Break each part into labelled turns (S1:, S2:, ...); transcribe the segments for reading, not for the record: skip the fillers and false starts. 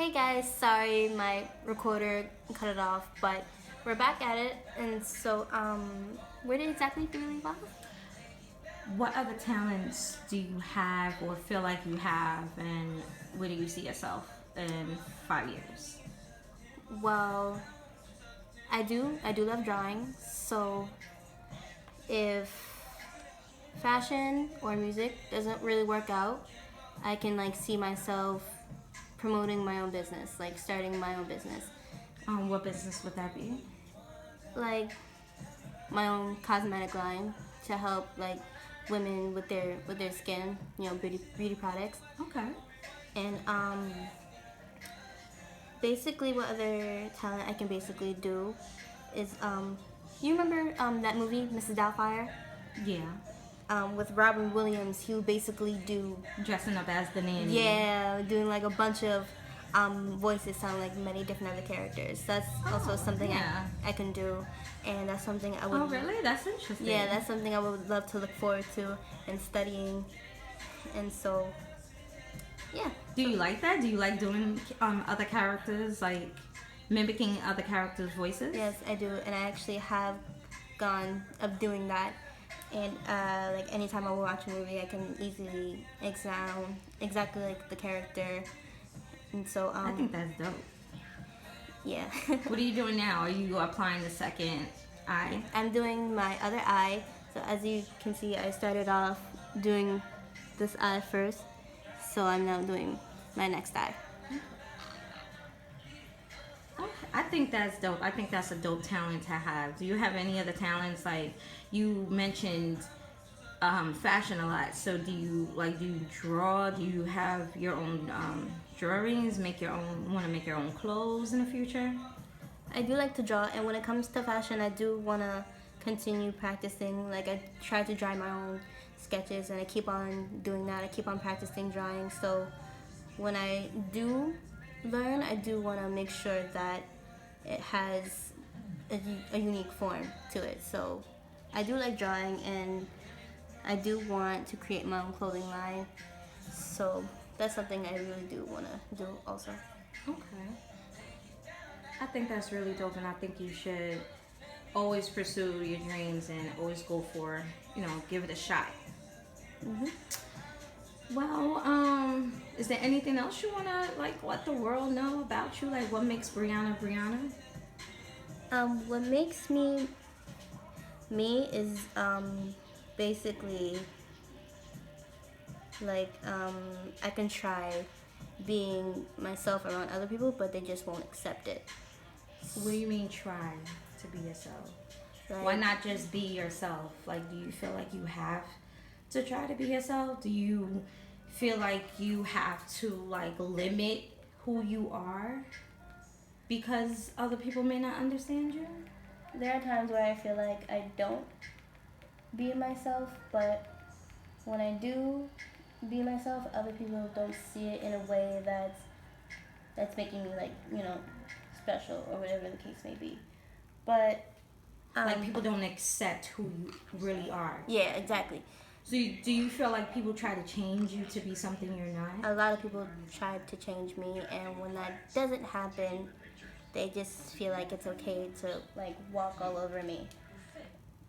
S1: Hey guys, sorry my recorder cut it off, but we're back at it. And so, where did exactly do we leave off?
S2: What other talents do you have or feel like you have, and where do you see yourself in 5 years?
S1: Well, I do love drawing. So, if fashion or music doesn't really work out, I can like see myself promoting my own business, like starting my own business,
S2: What business would that be?
S1: like my own cosmetic line to help like women with their skin, beauty products.
S2: Okay.
S1: And basically what other talent I can basically do is you remember that movie Mrs. Doubtfire
S2: Yeah.
S1: with Robin Williams. He would basically do,
S2: Dressing up as the nanny.
S1: yeah, doing like a bunch of voices sound like many different other characters. That's also something
S2: yeah.
S1: I can do, and that's something I would.
S2: Oh, really? That's interesting.
S1: Yeah, that's something I would love to look forward to and studying. And so, yeah.
S2: Do you like that? Do you like doing other characters, like mimicking other characters' voices?
S1: Yes, I do, and I actually have gone of doing that. And like anytime I watch a movie, I can easily sound exactly like the character. And so,
S2: I think that's dope.
S1: yeah.
S2: What are you doing now? Are you applying the second eye?
S1: I'm doing my other eye. So as you can see, I started off doing this eye first. So I'm now doing my next eye.
S2: I think that's dope. I think that's a dope talent to have. Do you have any other talents? Like you mentioned fashion a lot. So do you draw? Do you have your own drawings? Want to make your own clothes in the future?
S1: I do like to draw, and when it comes to fashion, I do want to continue practicing. Like I try to draw my own sketches, and I keep on doing that. I keep on practicing drawing. So when I do learn, I do want to make sure that it has a unique form to it. So I do like drawing, and I do want to create my own clothing line. So that's something I really do want to do also.
S2: Okay. I think that's really dope, and I think you should always pursue your dreams and always go for, give it a shot. Well, is there anything else you wanna let the world know about you? Like, what makes Brianna Brianna?
S1: What makes me is basically like I can try being myself around other people, but they just won't accept it.
S2: What do you mean try to be yourself?
S1: Like,
S2: Why not just be yourself? Like, do you feel like you have to try to be yourself? Do you feel like you have to limit who you are because other people may not understand you?
S1: there are times where I feel like I don't be myself, but when I do be myself, other people don't see it in a way that's making me special or whatever the case may be. But
S2: People don't accept who you really are.
S1: yeah, exactly.
S2: So do you feel like people try to change you to be something you're not?
S1: A lot of people try to change me, and when that doesn't happen, they just feel like it's okay to walk all over me.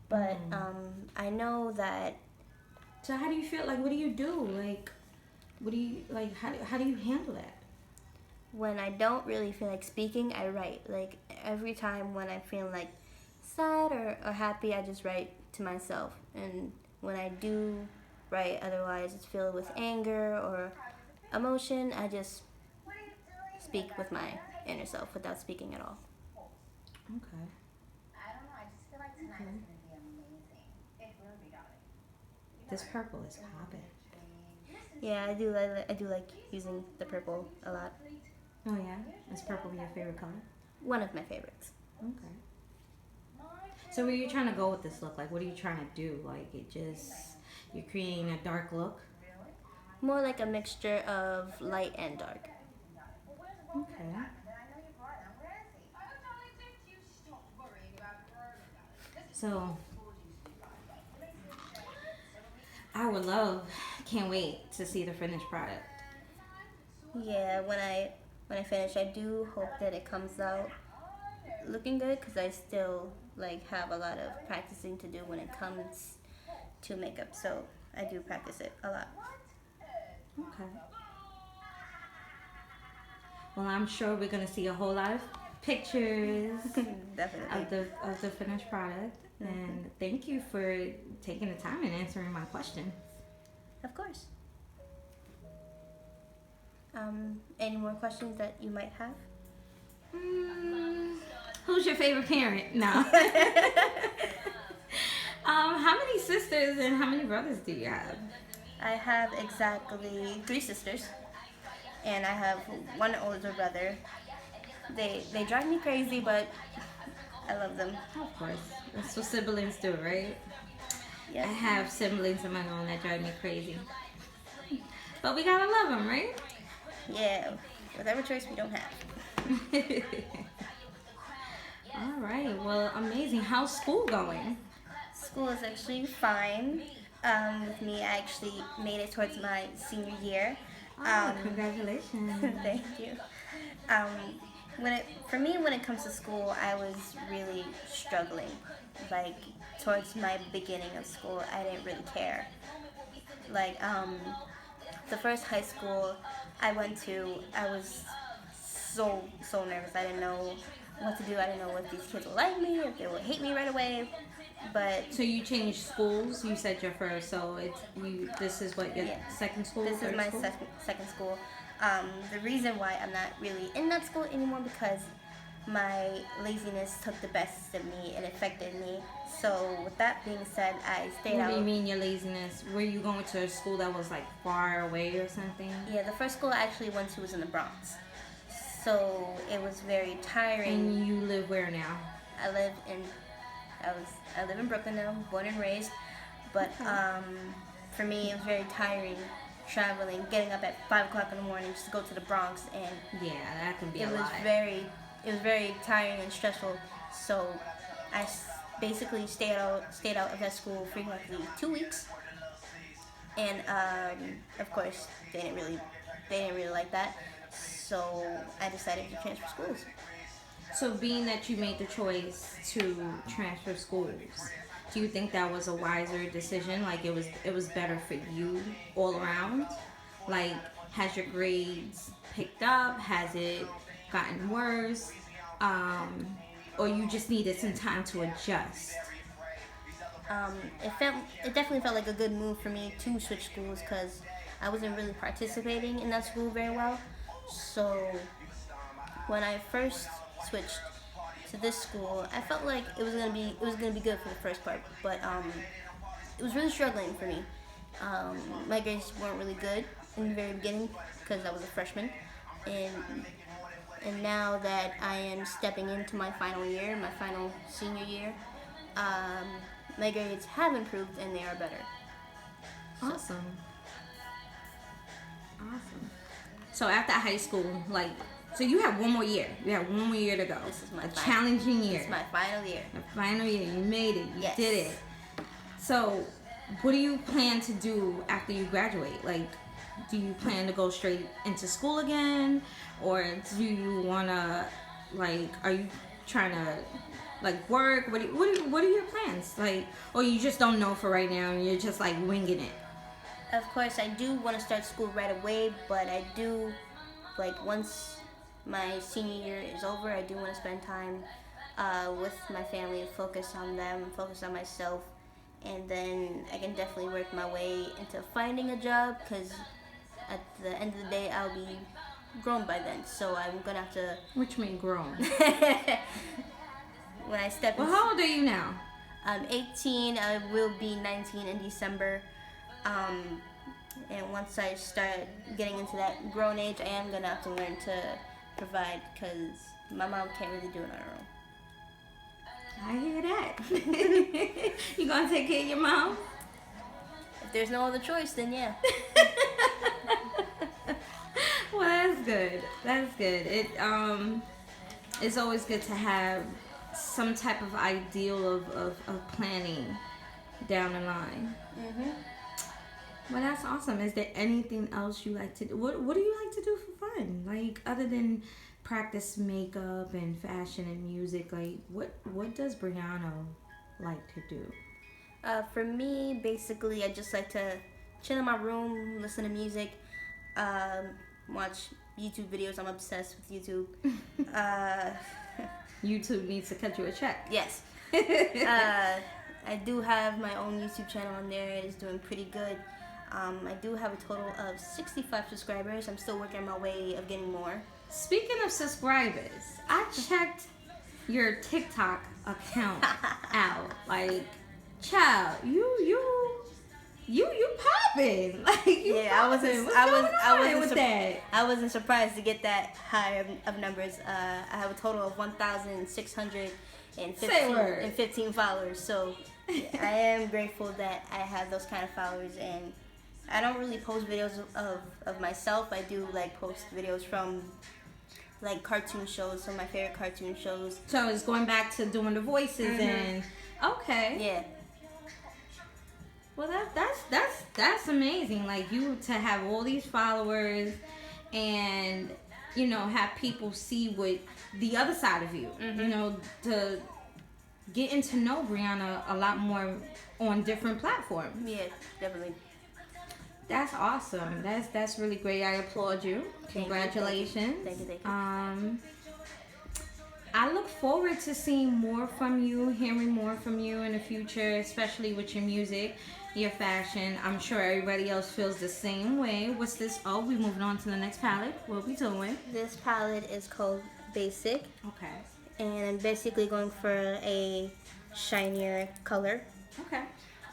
S1: But I know that.
S2: So how do you feel? What do you do? What do you How do you handle that?
S1: When I don't really feel like speaking, I write. Like every time when I feel like sad or happy, I just write to myself. And when I do write, otherwise it's filled with anger or emotion, I just speak with my inner self without speaking at all.
S2: Okay. Okay. This purple is popping.
S1: Yeah, I do like using the purple a lot.
S2: Oh yeah? Is purple your favorite color?
S1: One of my favorites.
S2: Okay. So where are you trying to go with this look? What are you trying to do? You're creating a dark look?
S1: More like a mixture of light and dark.
S2: Okay. So I can't wait to see the finished product.
S1: Yeah, when I when I finish. I do hope that it comes out looking good because I still like have a lot of practicing to do when it comes to makeup. So I do practice it a lot.
S2: Okay. Well, I'm sure we're gonna see a whole lot of pictures
S1: Definitely.
S2: of the finished product. And thank you for taking the time and answering my questions.
S1: Of course. Any more questions that you might have?
S2: Who's your favorite parent? No. How many sisters and how many brothers do you have?
S1: I have exactly 3 sisters, and I have 1 older brother. They drive me crazy, but I love them.
S2: Of course. That's what siblings do, right?
S1: Yes.
S2: I have siblings of my own that drive me crazy. But we gotta love them, right?
S1: Yeah. Whatever choice we don't have.
S2: All right. Well, amazing. How's school going?
S1: School is actually fine. With me, I actually made it towards my senior year.
S2: Congratulations.
S1: Thank you. When it comes to school, I was really struggling. Like towards my beginning of school, I didn't really care. Like the first high school I went to, I was so nervous. I didn't know what to do. I didn't know if these kids would like me, if they would hate me right away. But
S2: So you changed schools. You said your first, so it's you. This is what your second school.
S1: this is
S2: third
S1: my
S2: school?
S1: second school. The reason why I'm not really in that school anymore because my laziness took the best of me and affected me. So with that being said, I stayed
S2: What
S1: out.
S2: do you mean your laziness? Were you going to a school that was like far away or something?
S1: Yeah, the first school I actually went to was in the Bronx. So it was very tiring.
S2: And you live where now?
S1: I live in Brooklyn now, born and raised. But for me, it was very tiring traveling, getting up at 5 o'clock in the morning just to go to the Bronx, and
S2: Yeah, that can be
S1: it
S2: a
S1: was
S2: lot.
S1: it was very tiring and stressful. So I basically stayed out of that school for roughly 2 weeks, and of course they didn't really like that. So I decided to transfer schools.
S2: So being that you made the choice to transfer schools, do you think that was a wiser decision? Like it was better for you all around? Like has your grades picked up? Has it gotten worse? Or you just needed some time to adjust?
S1: It definitely felt like a good move for me to switch schools because I wasn't really participating in that school very well. So when I first switched to this school, I felt like it was gonna be good for the first part, but it was really struggling for me. My grades weren't really good in the very beginning because I was a freshman, and now that I am stepping into my final year, my final senior year, my grades have improved and they are better.
S2: Awesome. So after high school, so you have one more year. You have one more year to go.
S1: This is my
S2: challenging year.
S1: This is my final year.
S2: The final year. You made it. You
S1: Yes.
S2: did it. So, what do you plan to do after you graduate? Like, do you plan to go straight into school again, or do you wanna, are you trying to, work? What are your plans? Or you just don't know for right now, and you're just winging it.
S1: Of course, I do want to start school right away, but I do, once my senior year is over, I do want to spend time with my family and focus on them, focus on myself, and then I can definitely work my way into finding a job because at the end of the day, I'll be grown by then, so I'm going to have to...
S2: Which mean grown?
S1: When I step
S2: Well, how old are you now?
S1: I'm 18, I will be 19 in December. And once I start getting into that grown age, I am going to have to learn to provide because my mom can't really do it on her own.
S2: I hear that. You gonna take care of your mom?
S1: If there's no other choice, then yeah.
S2: Well, that's good. That's good. It's always good to have some type of ideal of planning down the line. Well, that's awesome. Is there anything else you like to do? What do you like to do for fun? Like, other than practice makeup and fashion and music, like, what does Brianna like to do?
S1: For me, basically, I just like to chill in my room, listen to music, um, watch YouTube videos. I'm obsessed with YouTube. Uh,
S2: YouTube needs to cut you a check.
S1: yes. I do have my own YouTube channel on there. It is doing pretty good. I do have a total of 65 subscribers. I'm still working my way of getting more.
S2: Speaking of subscribers, I checked your TikTok account out. Like, child, you popping. Like, you
S1: Yeah,
S2: popping. What's going on with that?
S1: I wasn't surprised to get that high of numbers. I have a total of 1,615 followers. So I am grateful that I have those kind of followers. And I don't really post videos of myself. I do like post videos from like cartoon shows, some of my favorite cartoon shows.
S2: So it's going back to doing the voices and okay.
S1: Yeah.
S2: Well, that's amazing. Like, you to have all these followers, and you know, have people see what the other side of you. You know, to getting to know Brianna a lot more on different platforms.
S1: Yeah, definitely.
S2: That's awesome. That's really great. I applaud you. Congratulations.
S1: Thank you.
S2: I look forward to seeing more from you, hearing more from you in the future, especially with your music, your fashion. I'm sure everybody else feels the same way. What's this? Oh, we moving on to the next palette. What are we doing?
S1: This palette is called Basic.
S2: Okay.
S1: And I'm basically going for a shinier color.
S2: Okay.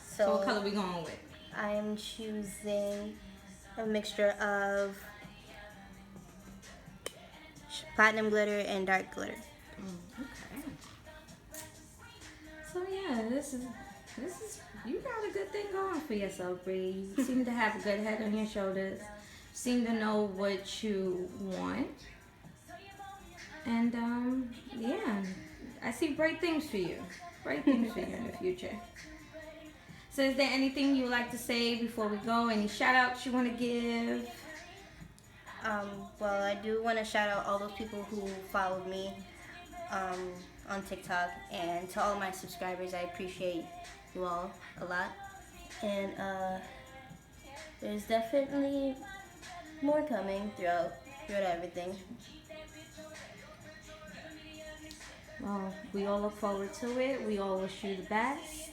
S1: So
S2: what color we going with?
S1: I'm choosing a mixture of platinum glitter and dark glitter.
S2: Okay. So yeah, this is you got a good thing going for yourself, Bree. You seem to have a good head on your shoulders. Seem to know what you want. And yeah, I see bright things for you. Bright things for you in the future. So is there anything you would like to say before we go? Any shout outs you want to give?
S1: Well, I do want to shout out all those people who followed me on TikTok, and to all my subscribers. I appreciate you all a lot. And there's definitely more coming throughout everything.
S2: Well, we all look forward to it. We all wish you the best.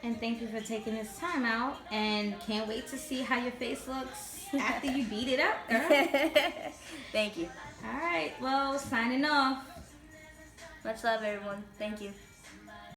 S2: And thank you for taking this time out. And can't wait to see how your face looks after you beat it up, girl.
S1: Thank you.
S2: All right. Well, signing off.
S1: Much love, everyone. Thank you.